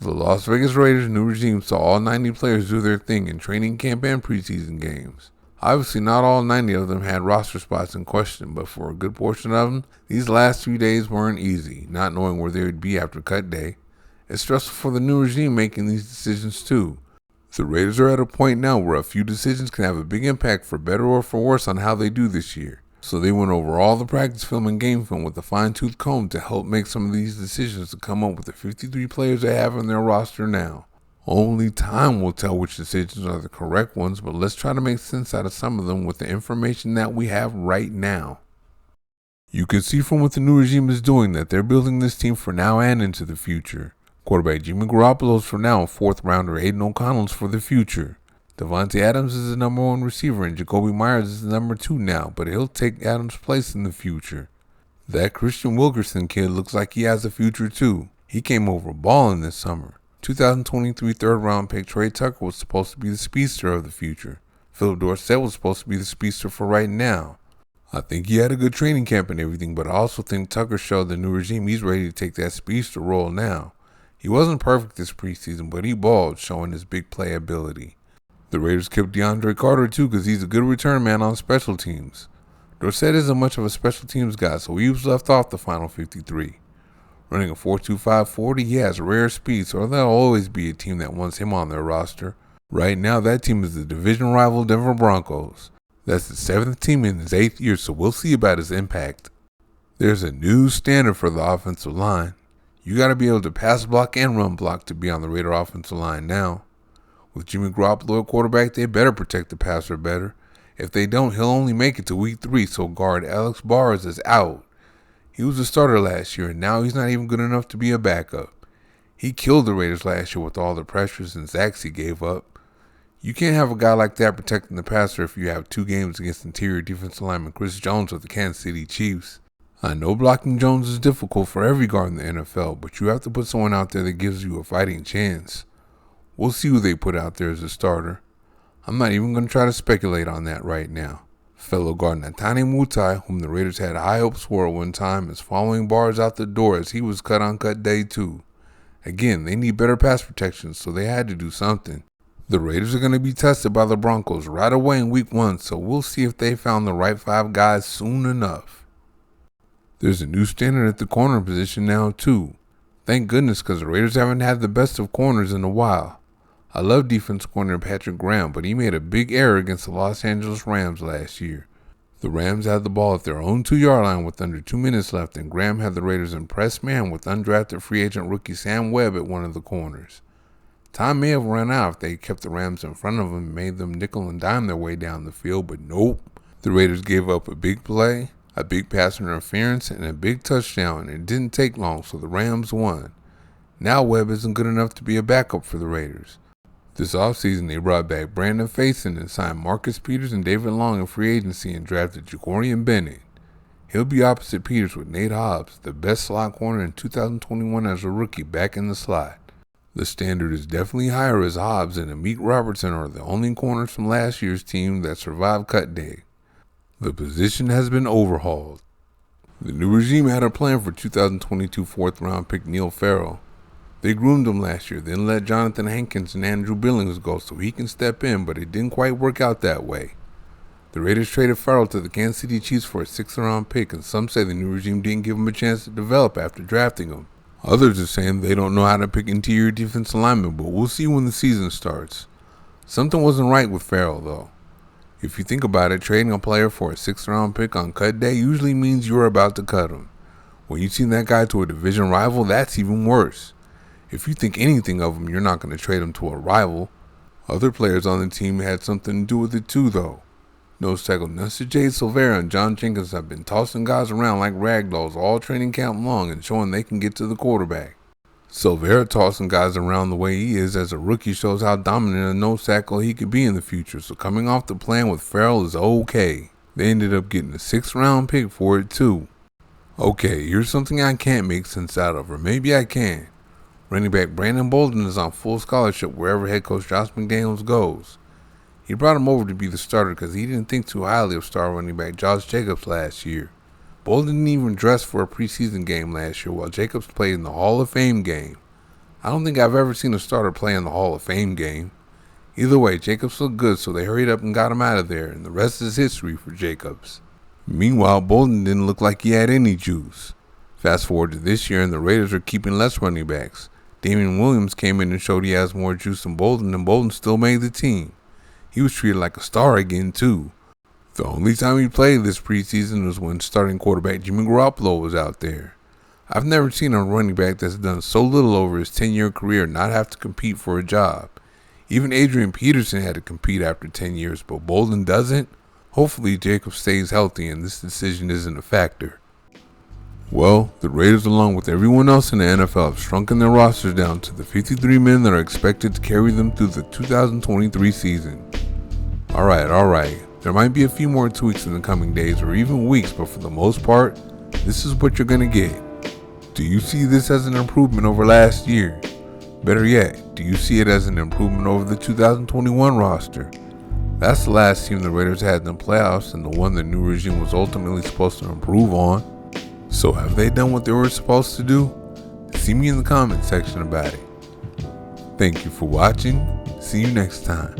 The Las Vegas Raiders' new regime saw all 90 players do their thing in training camp and preseason games. Obviously, not all 90 of them had roster spots in question, but for a good portion of them, these last few days weren't easy, not knowing where they would be after cut day. It's stressful for the new regime making these decisions too. The Raiders are at a point now where a few decisions can have a big impact for better or for worse on how they do this year. So they went over all the practice film and game film with a fine-tooth comb to help make some of these decisions to come up with the 53 players they have on their roster now. Only time will tell which decisions are the correct ones, but let's try to make sense out of some of them with the information that we have right now. You can see from what the new regime is doing that they're building this team for now and into the future. Quarterback Jimmy Garoppolo's for now, and fourth rounder Aiden O'Connell's for the future. Devontae Adams is the number one receiver and Jacoby Myers is the number 2 now, but he'll take Adams' place in the future. That Christian Wilkerson kid looks like he has a future too. He came over balling this summer. 2023 third-round pick Trey Tucker was supposed to be the speedster of the future. Philip Dorsett was supposed to be the speedster for right now. I think he had a good training camp and everything, but I also think Tucker showed the new regime he's ready to take that speedster role now. He wasn't perfect this preseason, but he balled, showing his big play ability. The Raiders kept DeAndre Carter too because he's a good return man on special teams. Dorsett isn't much of a special teams guy, so he was left off the final 53. Running a 4.25 40, he has rare speed, so there'll always be a team that wants him on their roster. Right now, that team is the division rival Denver Broncos. That's the 7th team in his 8th year, so we'll see about his impact. There's a new standard for the offensive line. You gotta be able to pass block and run block to be on the Raider offensive line now. With Jimmy Garoppolo at quarterback, they better protect the passer better. If they don't, he'll only make it to week 3, so guard Alex Bars is out. He was a starter last year, and now he's not even good enough to be a backup. He killed the Raiders last year with all the pressures and sacks he gave up. You can't have a guy like that protecting the passer if you have 2 games against interior defensive lineman Chris Jones of the Kansas City Chiefs. I know blocking Jones is difficult for every guard in the NFL, but you have to put someone out there that gives you a fighting chance. We'll see who they put out there as a starter. I'm not even going to try to speculate on that right now. Fellow guard Netane Mutai, whom the Raiders had high hopes for at one time, is following Bars out the door as he was cut on cut day too. Again, they need better pass protection, so they had to do something. The Raiders are going to be tested by the Broncos right away in week 1, so we'll see if they found the right 5 guys soon enough. There's a new standard at the corner position now too. Thank goodness, because the Raiders haven't had the best of corners in a while. I love defense corner Patrick Graham, but he made a big error against the Los Angeles Rams last year. The Rams had the ball at their own 2-yard line with under 2 minutes left, and Graham had the Raiders in press man with undrafted free agent rookie Sam Webb at one of the corners. Time may have run out if they kept the Rams in front of them and made them nickel and dime their way down the field, but nope. The Raiders gave up a big play, a big pass interference, and a big touchdown, and it didn't take long, so the Rams won. Now Webb isn't good enough to be a backup for the Raiders. This offseason, they brought back Brandon Facyson and signed Marcus Peters and David Long in free agency and drafted Jacorian Bennett. He'll be opposite Peters with Nate Hobbs, the best slot corner in 2021 as a rookie, back in the slot. The standard is definitely higher as Hobbs and Amik Robertson are the only corners from last year's team that survived cut day. The position has been overhauled. The new regime had a plan for 2022 4th-round pick Neil Farrell. They groomed him last year, then let Jonathan Hankins and Andrew Billings go so he can step in, but it didn't quite work out that way. The Raiders traded Farrell to the Kansas City Chiefs for a 6th-round pick, and some say the new regime didn't give him a chance to develop after drafting him. Others are saying they don't know how to pick interior defensive linemen, but we'll see when the season starts. Something wasn't right with Farrell, though. If you think about it, trading a player for a 6th-round pick on cut day usually means you're about to cut him. When you send that guy to a division rival, that's even worse. If you think anything of him, you're not going to trade him to a rival. Other players on the team had something to do with it too, though. Nose tackle Nestor J. Silvera and John Jenkins have been tossing guys around like ragdolls all training camp long and showing they can get to the quarterback. Silvera tossing guys around the way he is as a rookie shows how dominant a nose tackle he could be in the future, so coming off the plan with Farrell is okay. They ended up getting a 6th-round pick for it too. Okay, here's something I can't make sense out of, or maybe I can. Running back Brandon Bolden is on full scholarship wherever head coach Josh McDaniels goes. He brought him over to be the starter because he didn't think too highly of star running back Josh Jacobs last year. Bolden didn't even dress for a preseason game last year while Jacobs played in the Hall of Fame game. I don't think I've ever seen a starter play in the Hall of Fame game. Either way, Jacobs looked good, so they hurried up and got him out of there, and the rest is history for Jacobs. Meanwhile, Bolden didn't look like he had any juice. Fast forward to this year, and the Raiders are keeping less running backs. Damian Williams came in and showed he has more juice than Bolden, and Bolden still made the team. He was treated like a star again, too. The only time he played this preseason was when starting quarterback Jimmy Garoppolo was out there. I've never seen a running back that's done so little over his 10-year career not have to compete for a job. Even Adrian Peterson had to compete after 10 years, but Bolden doesn't. Hopefully Jacobs stays healthy and this decision isn't a factor. Well, the Raiders along with everyone else in the NFL have shrunken their rosters down to the 53 men that are expected to carry them through the 2023 season. Alright. There might be a few more tweaks in the coming days or even weeks, but for the most part, this is what you're going to get. Do you see this as an improvement over last year? Better yet, do you see it as an improvement over the 2021 roster? That's the last team the Raiders had in the playoffs and the one the new regime was ultimately supposed to improve on. So have they done what they were supposed to do? See me in the comment section about it. Thank you for watching. See you next time.